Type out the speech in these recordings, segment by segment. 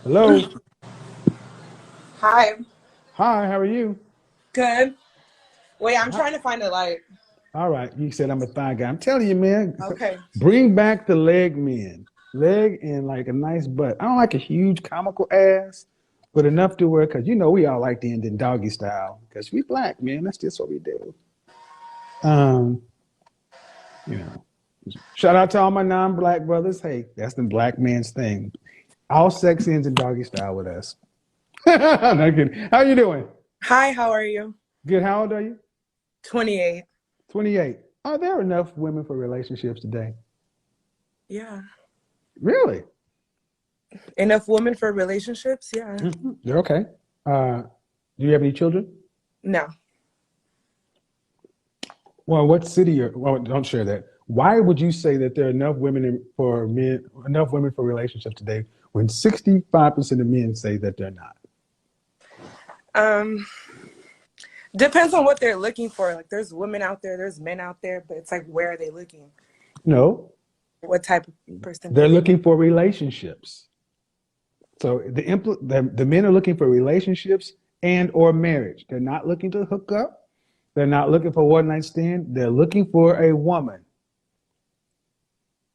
Hello. Hi. Hi, how are you? Good. Wait, I'm Hi. trying to find a light. All right. You said I'm a thigh guy. I'm telling you, man, Okay. bring back the leg men. Leg and like a nice butt. I don't like a huge comical ass, but enough to where, because we all like the end in doggy style. Because we black, man. That's just what we do. Um, you know, Shout out to all my non-black brothers. Hey, that's the black man's thing. All sex ends in doggy style with us. Not kidding. How you doing? Hi, how are you? Good. How old are you? 28. 28. Are there enough women for relationships today? Yeah. Really? Enough women for relationships? Yeah. They're okay. Uh, do you have any children? No. Well, what city? Well, don't share that. Why would you say that there are enough women for relationships today when 65% of men say that they're not? Um, Depends on what they're looking for. Like there's women out there, there's men out there, but it's like where are they looking? No, What type of person they're they looking for relationships. So the men are looking for relationships and or marriage. They're not looking to hook up. They're not looking for one night stand. They're looking for a woman.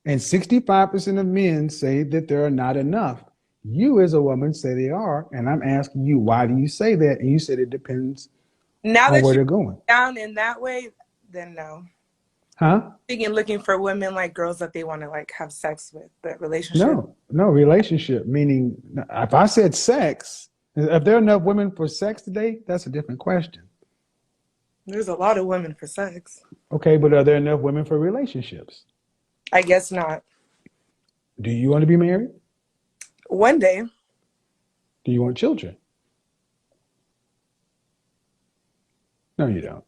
And 65% of men say that there are not enough. You, as a woman, say they are. And I'm asking you, why do you say that? And you said it depends now on that where you're they're going. down in that way, then no. Huh? Thinking looking for women like girls that they want to like have sex with, but relationship. No, no relationship. Meaning, if I said sex, if there are enough women for sex today, that's a different question. There's a lot of women for sex. Okay, but are there enough women for relationships? I guess not. Do you want to be married? One day, Do you want children? No, you don't.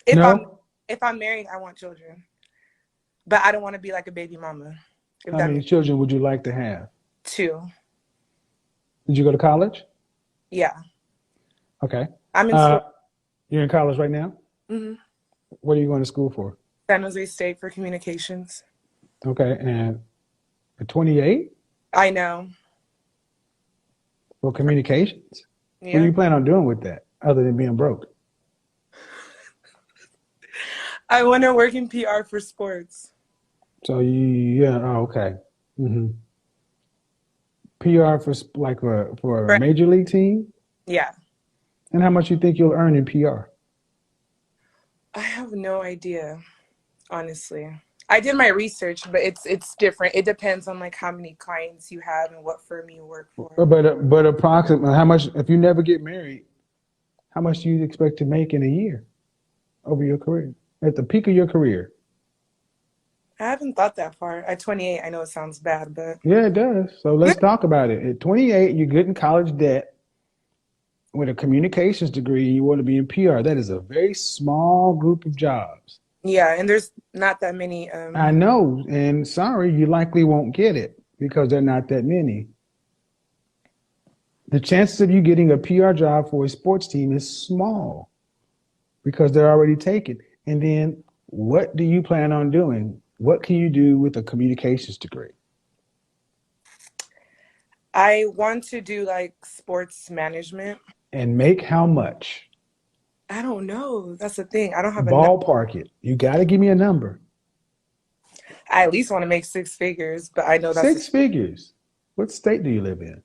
if I'm No? if I'm married, I want children. But I don't want to be like a baby mama. If How that many makes children would you like to have? two. Did you go to college? Yeah. Okay. I'm in Uh, school. you're in college right now? hmm What are you going to school for? San Jose State for communications. Okay. And at 28 I know. for communications? What do Yeah. you plan on doing with that other than being broke? I want to work in PR for sports. So yeah, oh, okay. hmm PR for a Right. major league team? Yeah. And how much you think you'll earn in PR? I have no idea, honestly. I did my research, but it's different. It depends on like how many clients you have and what firm you work for. But approximately how much if you never get married, how much do you expect to make in a year over your career? At the peak of your career? I haven't thought that far. At 28, I know it sounds bad, but Yeah, it does. So let's talk about it. At 28, you're getting college debt with a communications degree and you want to be in PR. That is a very small group of jobs. yeah, and there's not that many I know, and sorry, you likely won't get it because there are not that many. The chances of you getting a PR job for a sports team is small because they're already taken. And then what do you plan on doing? What can you do with a communications degree? I want to do like sports management. And make how much? I don't know. That's the thing. I don't have enough. Ballpark it. You got to give me a number. I at least want to make six figures, but I know that's. Six figures. What state do you live in?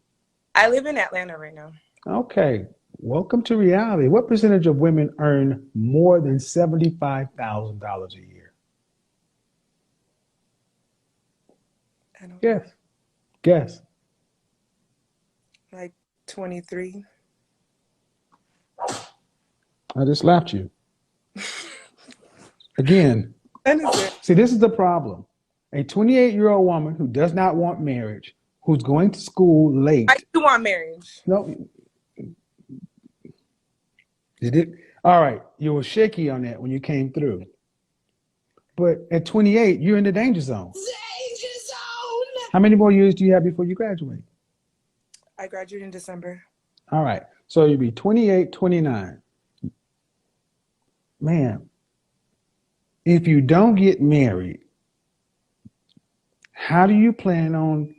I live in Atlanta right now. Okay. Welcome to reality. What percentage of women earn more than $75,000 a year? I don't know. Guess. Guess. Like 23. I just laughed you. Again, That is it. see, this is the problem. A 28-year-old woman who does not want marriage, who's going to school I late. do want marriage. No, did it? All right. You were shaky on that when you came through. But at 28, you're in the danger zone. Danger zone. How many more years do you have before you graduate? I graduated in December. All right. So you'll be 28, 29. Man, if you don't get married, how do you plan on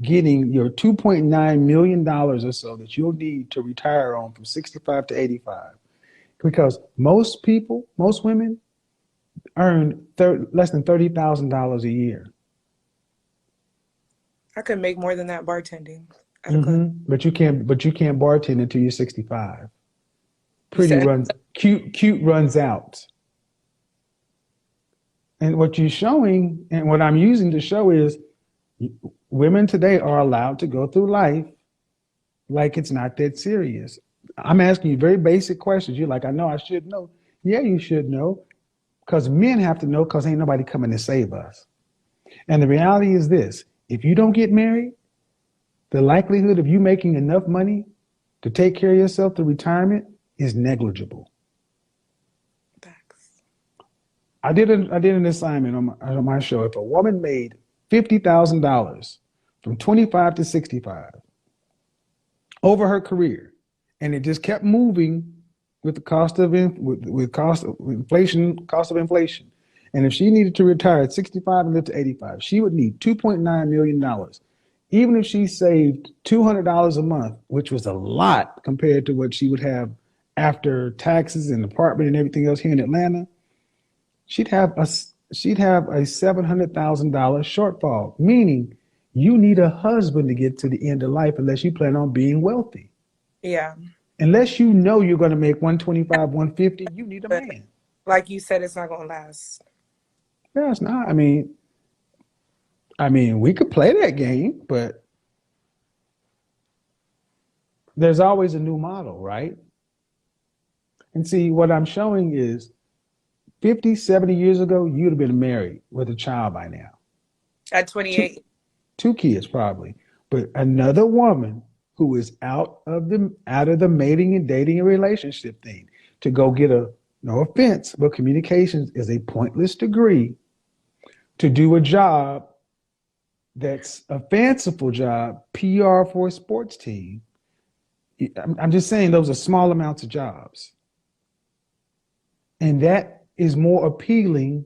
getting your $2.9 million or so that you'll need to retire on from 65 to 85. Because most people, most women earn less than $30,000 a year. I could make more than that bartending at a club. But you can't bartend until you're 65. You said Cute runs out. And what you're showing and what I'm using to show is women today are allowed to go through life like it's not that serious. I'm asking you very basic questions. You're like, I know I should know. Yeah, you should know, because men have to know, because ain't nobody coming to save us. And the reality is this: if you don't get married, the likelihood of you making enough money to take care of yourself through retirement is negligible. facts. I did an assignment on my show. If a woman made $50,000 from 25 to 65 over her career, and it just kept moving with the cost of inflation, and if she needed to retire at 65 and live to 85, she would need $2.9 million. Even if she saved $200 a month, which was a lot compared to what she would have after taxes and apartment and everything else here in Atlanta, she'd have a $700,000 shortfall, meaning you need a husband to get to the end of life unless you plan on being wealthy. Yeah. Unless you know you're going to make 125, 150, you need a But man. like you said, it's not going to last. Yeah, it's not. I mean, we could play that game, but there's always a new model, right? And see, what I'm showing is 50, 70 years ago, you'd have been married with a child by now. At 28. Two kids probably. But another woman who is out of the mating and dating and relationship thing to go get no offense, but communications is a pointless degree to do a job that's a fanciful job, PR for a sports team. I'm just saying those are small amounts of jobs. And that is more appealing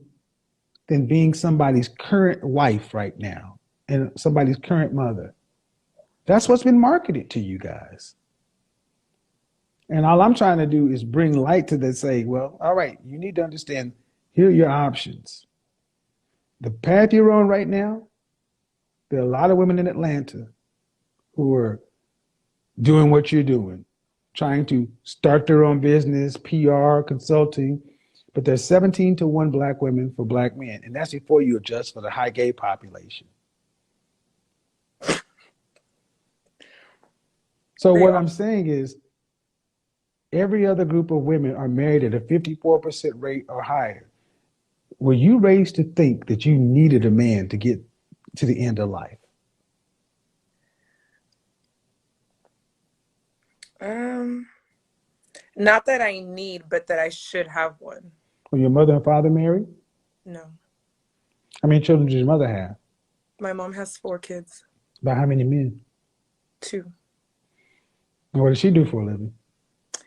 than being somebody's current wife right now and somebody's current mother. That's what's been marketed to you guys. And all I'm trying to do is bring light to that, say, well, all right, you need to understand, here are your options. The path you're on right now, there are a lot of women in Atlanta who are doing what you're doing, trying to start their own business, PR, consulting, but there's 17 to 1 black women for black men, and that's before you adjust for the high gay population. So what I'm saying is every other group of women are married at a 54% rate or higher. Were you raised to think that you needed a man to get to the end of life? Not that I need, but that I should have one. Were your mother and father married? No. How many children does your mother have? My mom has 4 kids. By how many men? 2. And what does she do for a living?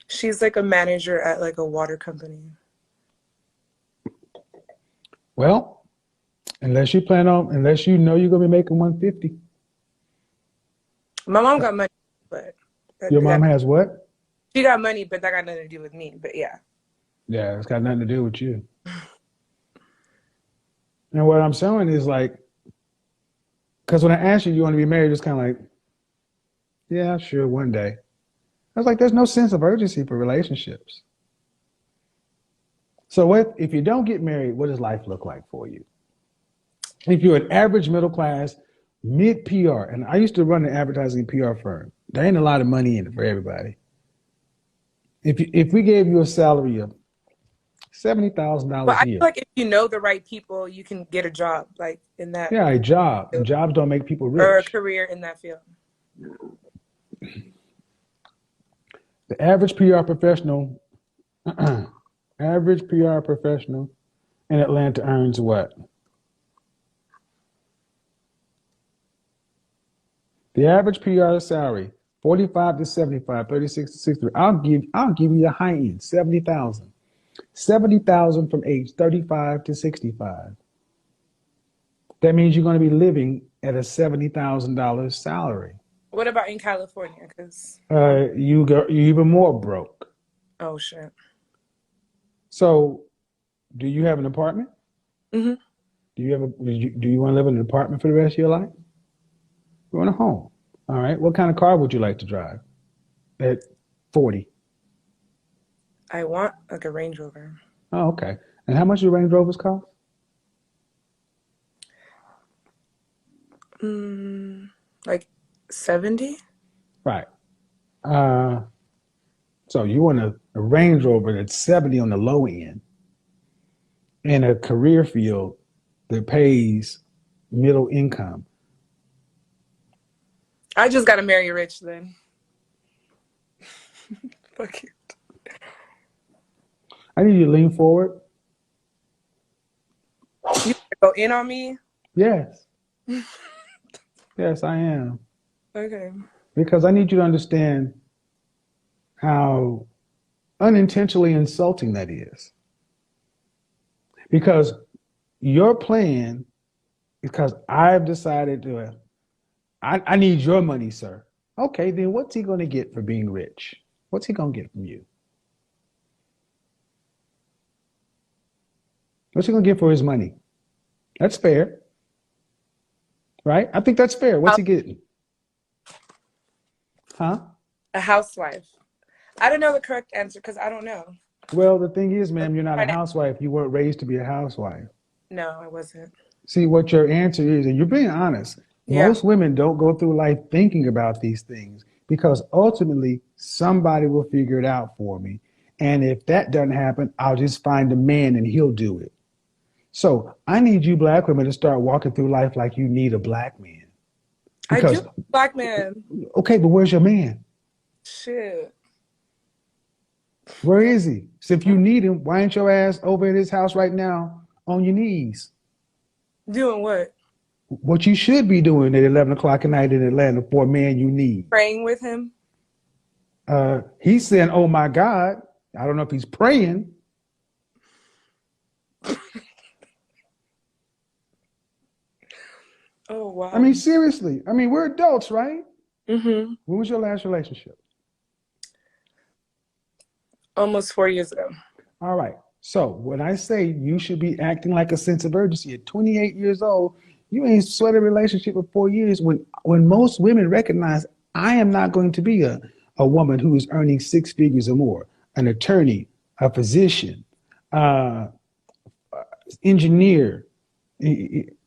She's like a manager at like a water company. Well, unless you know you're gonna be making 150. My mom got money, but your mom has what? She got money, but that got nothing to do with me. But yeah. Yeah, it's got nothing to do with you. And what I'm showing is like, because when I asked you want to be married, it's kind of like, yeah, sure, one day. I was like, there's no sense of urgency for relationships. So what if you don't get married, what does life look like for you? If you're an average middle class, mid PR, and I used to run an advertising PR firm, there ain't a lot of money in it for everybody. If we gave you a salary of $70,000 But I a year. feel like if you know the right people, you can get a job like in that. Yeah, a job. And jobs don't make people rich. Or a career in that field. The average PR professional, in Atlanta earns what? The average PR salary, 45 to 75, 36 to 63. I'll give you a high end, 70,000. 70,000 from age 35 to 65. That means you're going to be living at a $70,000 salary. What about in California? Because You're even more broke. oh shit. So, do you have an apartment? Hmm. Do you want to live in an apartment for the rest of your life? You want a home. All right. What kind of car would you like to drive at 40? I want like a Range Rover. Oh, okay. And how much do Range Rovers cost? Like 70? Right. Uh, so you want a Range Rover that's 70 on the low end in a career field that pays middle income. I just gotta marry rich then. Fuck it. I need you to lean forward. You go in on me? Yes. Yes, I am. Okay. Because I need you to understand how unintentionally insulting that is. Because your plan, because I've decided to, I need your money, sir. Okay, then what's he going to get for being rich? What's he going to get from you? What's he going to get for his money? That's fair, right? I think that's fair. What's he getting? Huh? A housewife. I don't know the correct answer because I don't know. Well, the thing is, ma'am, you're not a housewife. You weren't raised to be a housewife. No, I wasn't. See, what your answer is, and you're being honest, Yeah. most women don't go through life thinking about these things because ultimately somebody will figure it out for me. And if that doesn't happen, I'll just find a man and he'll do it. So I need you black women to start walking through life like you need a black man. Because, I do black man. okay, but where's your man? Shit. Where is he? So if you need him, why ain't your ass over at his house right now on your knees? Doing what? What you should be doing at 11 o'clock at night in Atlanta for a man you need. Praying with him? He's saying, oh my God. I don't know if he's praying. Oh, wow. I mean, seriously. I mean, we're adults, right? Mm-hmm. When was your last relationship? Almost 4 years ago. All right. So when I say you should be acting like a sense of urgency at 28 years old, you ain't sweat a relationship for 4 years when most women recognize I am not going to be a woman who is earning six figures or more, an attorney, a physician, engineer,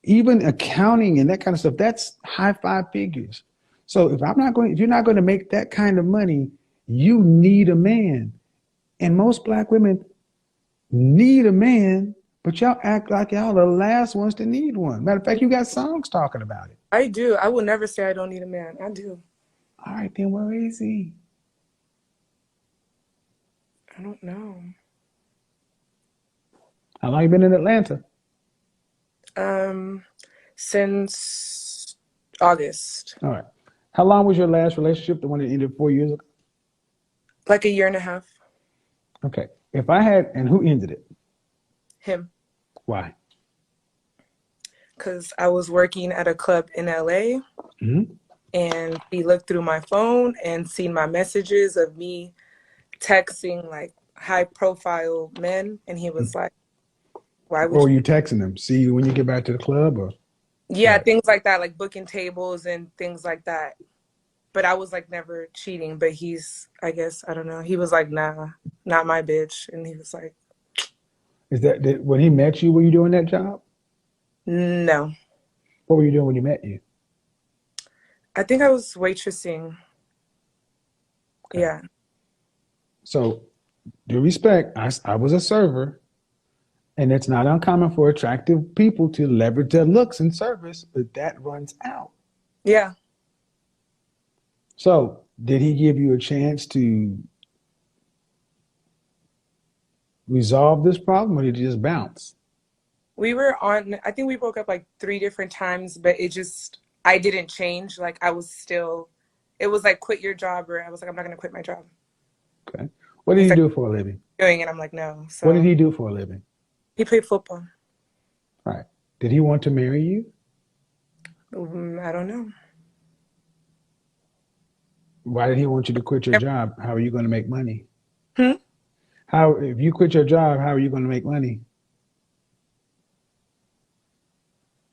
even accounting and that kind of stuff. That's high five figures. So if you're not going to make that kind of money, you need a man. And most black women need a man, but y'all act like y'all the last ones to need one. Matter of fact, you got songs talking about it. I do. I will never say I don't need a man. I do. All right, then where is he? I don't know. How long you been in Atlanta? Since August. All right. How long was your last relationship, the one that ended 4 years ago? Like a year and a half. Okay. If I had, and who ended it? Him. Why? Because I was working at a club in LA, and he looked through my phone and seen my messages of me texting like high profile men, and he was like, why would Or were you texting him? See you when you get back to the club? Or yeah, things like that, like booking tables and things like that. But I was like never cheating. But he's, I guess, I don't know. He was like, nah, not my bitch. And he was like, is that when he met you, were you doing that job? no. What were you doing when he met you? I think I was waitressing. Okay. Yeah. So, due respect, I was a server. And it's not uncommon for attractive people to leverage their looks in service, but that runs out. Yeah. So, did he give you a chance to resolve this problem, or did he just bounce? We were on, I think we broke up like 3 different times, but I didn't change. Like I was still, it was like quit your job, or I was like, I'm not going to quit my job. Okay. What did he do for a living? Doing it. I'm like, no. So what did he do for a living? He played football. Right. Did he want to marry you? I don't know. Why did he want you to quit your job? How are you going to make money? Hmm? If you quit your job, how are you going to make money?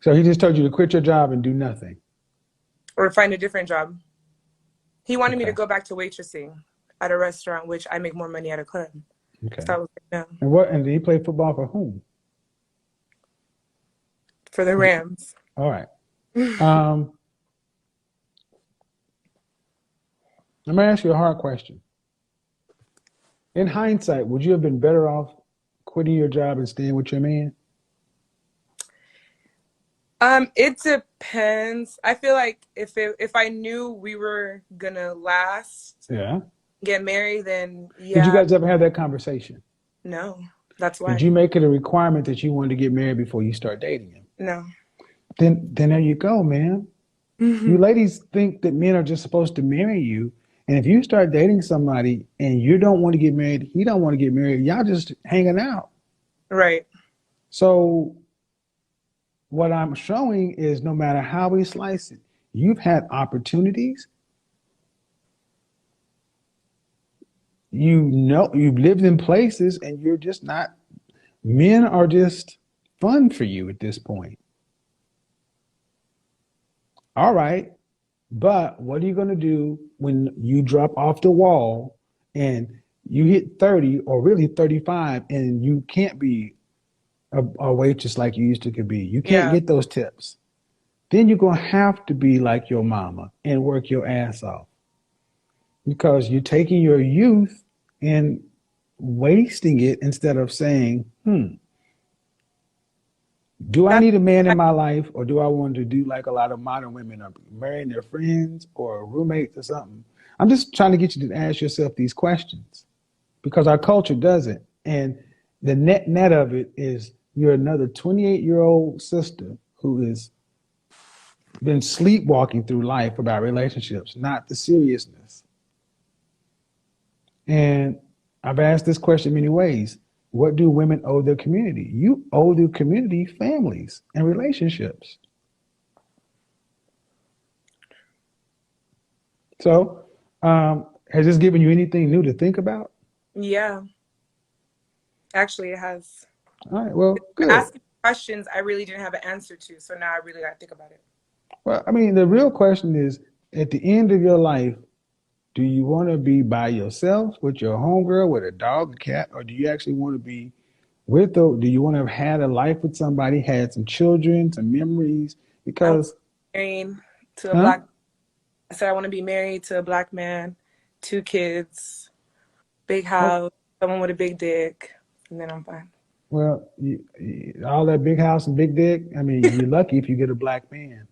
So he just told you to quit your job and do nothing. Or find a different job. He wanted me to Okay. go back to waitressing at a restaurant, which I make more money at a club. Okay. So I was like, no. And did he play football for whom? For the Rams. All right. Let me ask you a hard question. In hindsight, would you have been better off quitting your job and staying with your man? It depends. I feel like if I knew we were gonna last, Yeah. get married, then yeah. Did you guys ever have that conversation? No, that's why. Did you make it a requirement that you wanted to get married before you start dating him? No. Then there you go, man. You ladies think that men are just supposed to marry you. And if you start dating somebody and you don't want to get married, he don't want to get married, y'all just hanging out. Right. So what I'm showing is no matter how we slice it, you've had opportunities. You've lived in places and you're just not, men are just fun for you at this point. All right. But what are you going to do when you drop off the wall and you hit 30 or really 35 and you can't be a waitress like you used to could be? You can't get those tips. Then you're going to have to be like your mama and work your ass off because you're taking your youth and wasting it instead of saying, do I need a man in my life, or do I want to do like a lot of modern women are marrying their friends or roommates or something? I'm just trying to get you to ask yourself these questions because our culture doesn't. And the net of it is you're another 28-year-old sister who has been sleepwalking through life about relationships, not the seriousness. And I've asked this question many ways. What do women owe their community? You owe the community families and relationships. So, has this given you anything new to think about? Yeah. Actually, it has. All right, well, good. Asking questions I really didn't have an answer to, so now I really got to think about it. Well, I mean, the real question is, at the end of your life, do you want to be by yourself with your homegirl, with a dog, a cat, or do you actually want to be do you want to have had a life with somebody, had some children, some memories? Because married to a black. I said I want to be married to a black man, 2 kids, big house, someone with a big dick, and then I'm fine. Well, all that big house and big dick, I mean, you're lucky if you get a black man.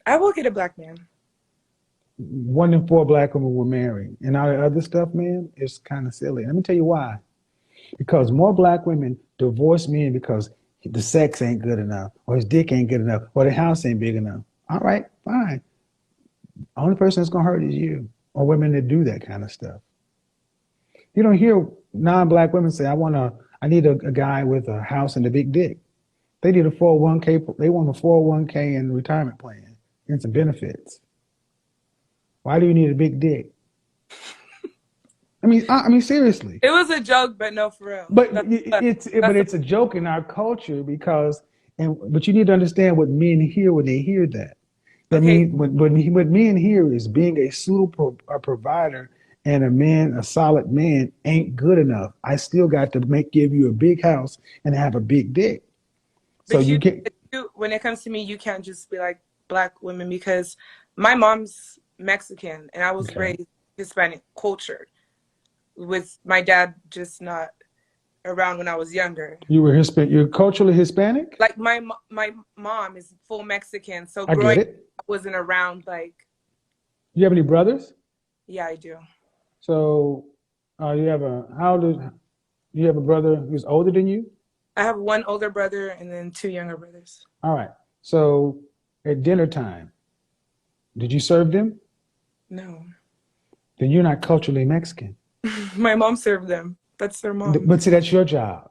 I will get a black man. 1 in 4 black women will marry. And all the other stuff, man, is kind of silly. Let me tell you why. Because more black women divorce men because the sex ain't good enough, or his dick ain't good enough, or the house ain't big enough. All right, fine. The only person that's going to hurt is you, or women that do that kind of stuff. You don't hear non-black women say, I need a guy with a house and a big dick. They need a 401k. They want a 401k and retirement plan and some benefits. Why do you need a big dick? I mean, seriously. It was a joke, but no, for real. But it's a joke in our culture but you need to understand what men hear when they hear that. That means what men hear is being a pseudo provider and a solid man ain't good enough. I still got to give you a big house and have a big dick. So when it comes to me, you can't just be like black women because my mom's Mexican and I was raised Hispanic culture with my dad just not around when I was younger. You were Hispanic. You're culturally Hispanic? Like my mom is full Mexican, so growing up, I wasn't around like. You have any brothers? Yeah, I do. So, you have you have a brother who's older than you? I have 1 older brother and then 2 younger brothers. All right. So, at dinner time, did you serve them? No. Then you're not culturally Mexican. My mom served them. That's their mom. But see, that's your job.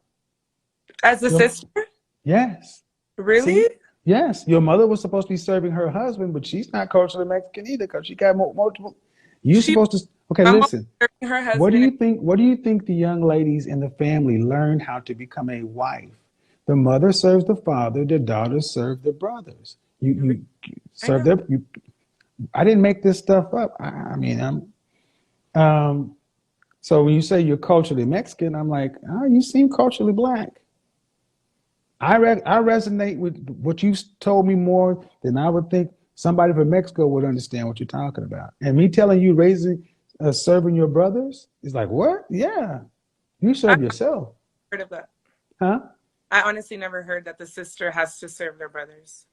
As a sister? Yes. Really? See? Yes, your mother was supposed to be serving her husband, but she's not culturally Mexican either because she got multiple. You She, supposed to. Okay, my mom listen. was serving her What do husband. you think? What do you think the young ladies in the family learn how to become a wife? The mother serves the father. The daughters serve the brothers. You I serve know. their. I didn't make this stuff up. I mean, um. So when you say you're culturally Mexican, I'm like, oh, you seem culturally black. I resonate with what you told me more than I would think somebody from Mexico would understand what you're talking about. And me telling you raising, serving your brothers is like, what? Yeah, you I serve yourself, heard of that. huh? I honestly never heard that the sister has to serve their brothers.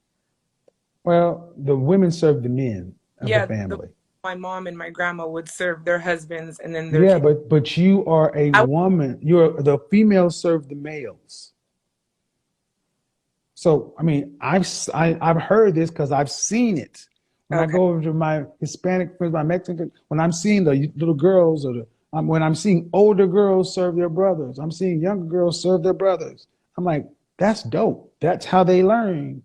Well, the women serve the men of the Yeah, family. my mom and my grandma would serve their husbands and then their Yeah, kids. but you are a I, woman. You're the females serve the males. So, I mean, I've heard this because I've seen it. When I okay. go over to my Hispanic friends, my Mexican, when I'm seeing the little girls when I'm seeing older girls serve their brothers, I'm seeing younger girls serve their brothers. I'm like, that's dope. That's how they learn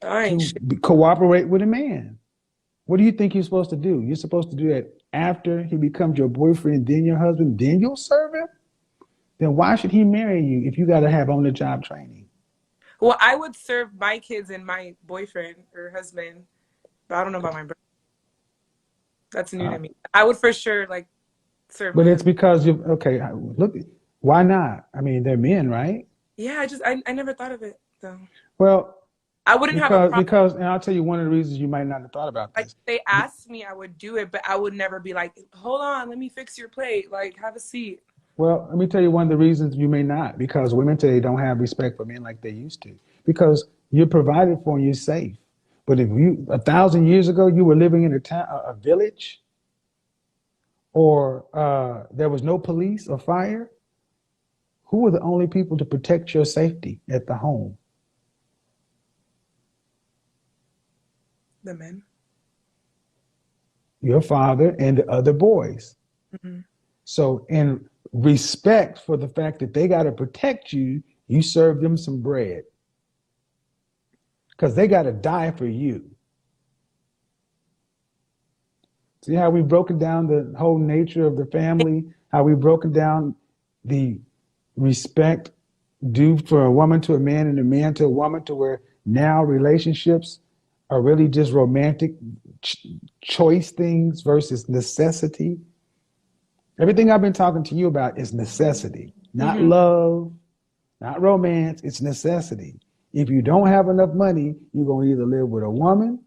I ain't to shit. cooperate with a man. What do you think you're supposed to do? You're supposed to do that after he becomes your boyfriend, then your husband, then you'll serve him? Then why should he marry you if you got to have on the job training? Well, I would serve my kids and my boyfriend or husband, but I don't know about my brother. That's new Uh, to me. I would for sure like serve But my it's husband. because you okay. Look, why not? I mean, they're men, right? Yeah, I never thought of it though. Well, I wouldn't have a problem. and I'll tell you one of the reasons you might not have thought about Like this. if they asked me, I would do it, but I would never be like, hold on, let me fix your plate. Like, have a seat. Well, let me tell you one of the reasons you may not, because women today don't have respect for men like they used to. Because you're provided for and you're safe. But if you 1,000 years ago you were living in a town, a village, or there was no police or fire, who were the only people to protect your safety at the home? The men. Your father and the other boys. Mm-hmm. So, in respect for the fact that they got to protect you, you serve them some bread because they got to die for you. See how we've broken down the whole nature of the family, how we've broken down the respect due for a woman to a man and a man to a woman, to where now relationships are really just romantic choice things versus necessity. Everything I've been talking to you about is necessity, not Mm-hmm. love, not romance. It's necessity. If you don't have enough money, you're going to either live with a woman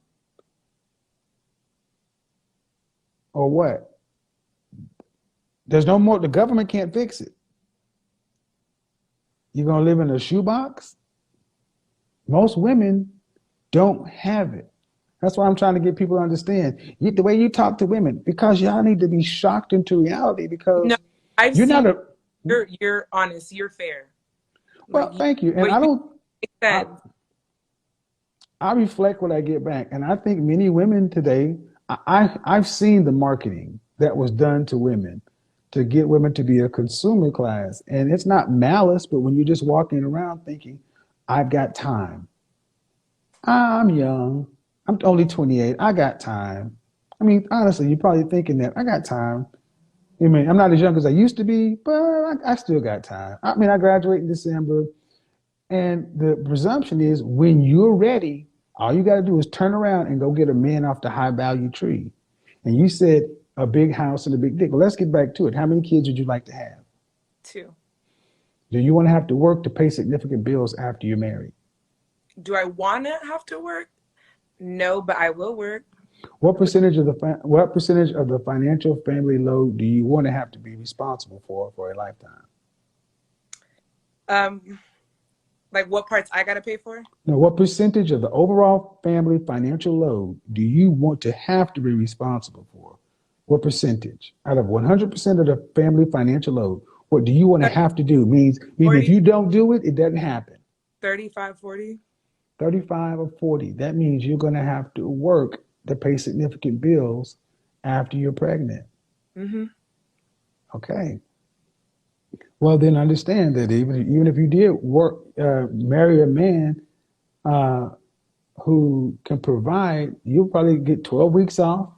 or what? There's no more, the government can't fix it. You're going to live in a shoebox? Most women don't have it. That's why I'm trying to get people to understand the way you talk to women, because y'all need to be shocked into reality No, because I've you're not seen a, you're honest, you're fair. Like well, thank you. And what I you don't, make I, sense. I reflect what I get back. And I think many women today, I've seen the marketing that was done to women to get women to be a consumer class. And it's not malice, but when you're just walking around thinking, I've got time. I'm young. I'm only 28. I got time. I mean, honestly, you're probably thinking that I got time. I mean, I'm not as young as I used to be, but I still got time. I mean, I graduate in December. And the presumption is when you're ready, all you got to do is turn around and go get a man off the high value tree. And you said a big house and a big dick. Well, let's get back to it. How many kids would you like to have? Too. Do you want to have to work to pay significant bills after you're married? Do I wanna have to work? No, but I will work. What percentage of the financial family load do you want to have to be responsible for a lifetime? Um, like what parts I gotta pay for? Now, what percentage of the overall family financial load do you want to have to be responsible for? What percentage out of 100% of the family financial load? What do you want to have to do? Means if 40, you don't do it, it doesn't happen. 35, 40. 35 or 40. That means you're going to have to work to pay significant bills after you're pregnant. Mm-hmm. Okay. Well, then understand that even if you did work, marry a man, uh, who can provide, you'll probably get 12 weeks off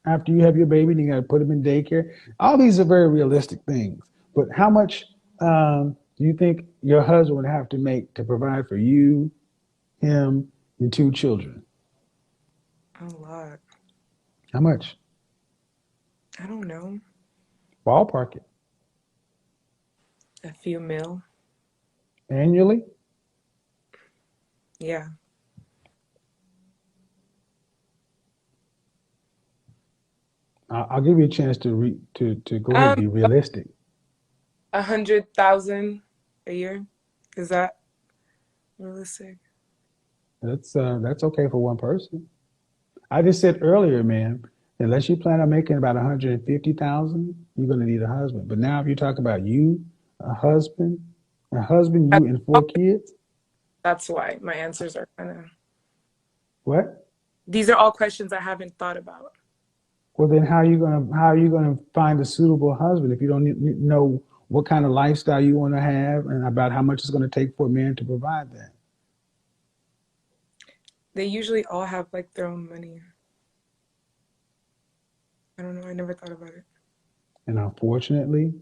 after you have your baby, and you got to put them in daycare. All these are very realistic things. But how much do you think your husband would have to make to provide for you, him, and two children? A lot. How much? I don't know. Ballpark it. A few mil. Annually? Yeah. I'll give you a chance to go ahead and be realistic. 100,000 a year. Is that realistic? That's okay for one person. I just said earlier, man, unless you plan on making about 150,000, you're gonna need a husband. But now if you talk about you, a husband, you and four kids. That's why my answers are kind of. What? These are all questions I haven't thought about. Well, then how are you gonna find a suitable husband if you don't know what kind of lifestyle you want to have and about how much it's going to take for a man to provide that? They usually all have like their own money. I don't know. I never thought about it. And unfortunately,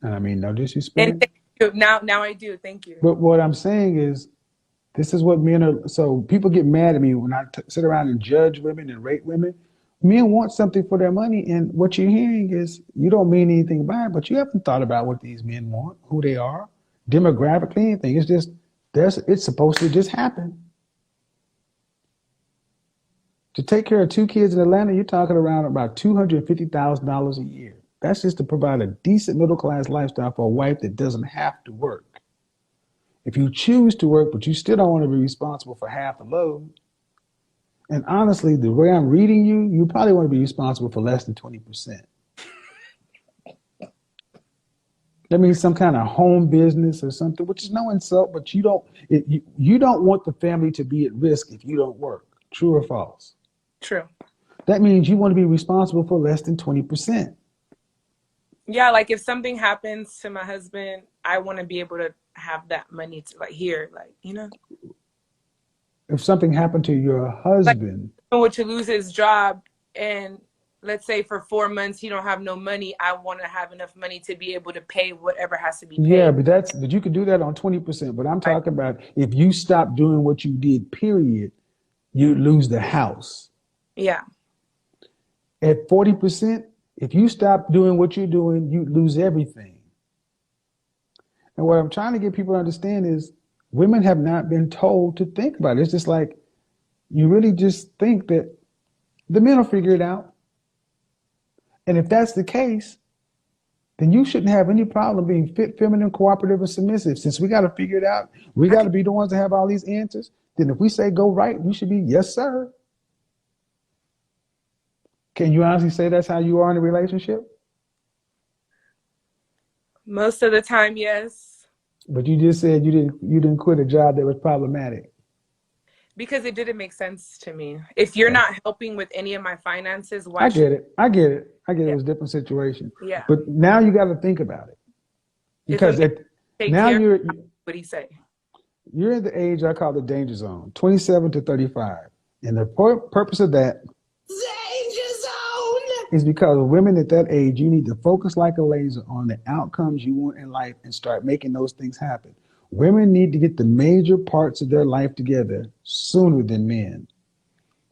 and I mean no disrespect. And thank you. Now I do. Thank you. But what I'm saying is, this is what men are. So people get mad at me when I sit around and judge women and rate women. Men want something for their money, and what you're hearing is you don't mean anything by it, but you haven't thought about what these men want, who they are, demographically, anything. It's just it's supposed to just happen. To take care of two kids in Atlanta, you're talking around about $250,000 a year. That's just to provide a decent middle class lifestyle for a wife that doesn't have to work. If you choose to work, but you still don't want to be responsible for half the load, and honestly, the way I'm reading you, you probably want to be responsible for less than 20%. That means some kind of home business or something, which is no insult, but you don't want the family to be at risk if you don't work. True or false? True. That means you want to be responsible for less than 20%. Yeah, like if something happens to my husband, I want to be able to have that money to If something happened to your husband, like, to lose his job, and let's say for 4 months he don't have no money, I want to have enough money to be able to pay whatever has to be paid. Yeah, but you could do that on 20%. But I'm talking about if you stop doing what you did, period, you lose the house. Yeah. At 40%, if you stop doing what you're doing, you lose everything. And what I'm trying to get people to understand is women have not been told to think about it. It's just like you really just think that the men will figure it out. And if that's the case, then you shouldn't have any problem being fit, feminine, cooperative, and submissive. Since we got to figure it out, we got to be the ones that have all these answers. Then if we say go right, you should be yes, sir. Can you honestly say that's how you are in a relationship? Most of the time, yes. But you just said you didn't quit a job that was problematic. Because it didn't make sense to me. If you're not helping with any of my finances, why? I get it. It was a different situation. Yeah. But now you got to think about it. Because now you're what he say? You're in the age I call the danger zone, 27 to 35. And the purpose of that is because women at that age, you need to focus like a laser on the outcomes you want in life and start making those things happen. Women need to get the major parts of their life together sooner than men.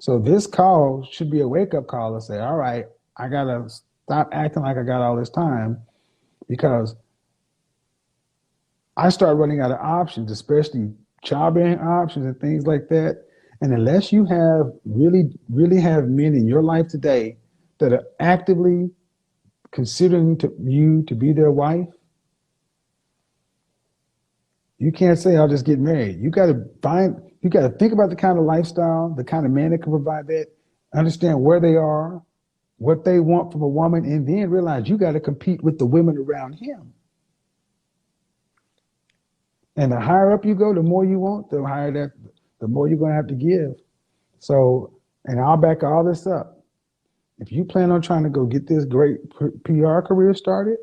So this call should be a wake-up call and say, all right, I got to stop acting like I got all this time, because I start running out of options, especially childbearing options and things like that. And unless you have really have men in your life today that are actively considering you to be their wife, you can't say, I'll just get married. You got to think about the kind of lifestyle, the kind of man that can provide that, understand where they are, what they want from a woman, and then realize you got to compete with the women around him. And the higher up you go, the more you want, the more you're going to have to give. So, and I'll back all this up. If you plan on trying to go get this great PR career started,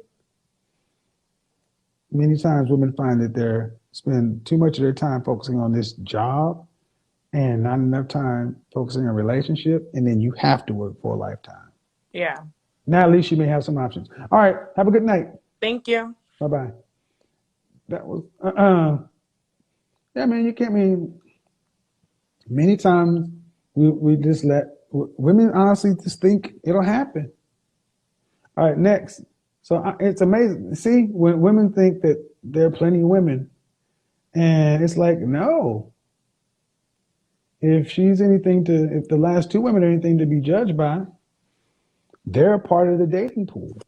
many times women find that they spend too much of their time focusing on this job and not enough time focusing on a relationship, and then you have to work for a lifetime. Yeah. Now at least you may have some options. All right, have a good night. Thank you. Bye bye. That was yeah, man. You can't mean many times we just let women honestly just think it'll happen. All right, next. So it's amazing. See, when women think that there are plenty of women, and it's like, no. If the last two women are anything to be judged by, they're a part of the dating pool.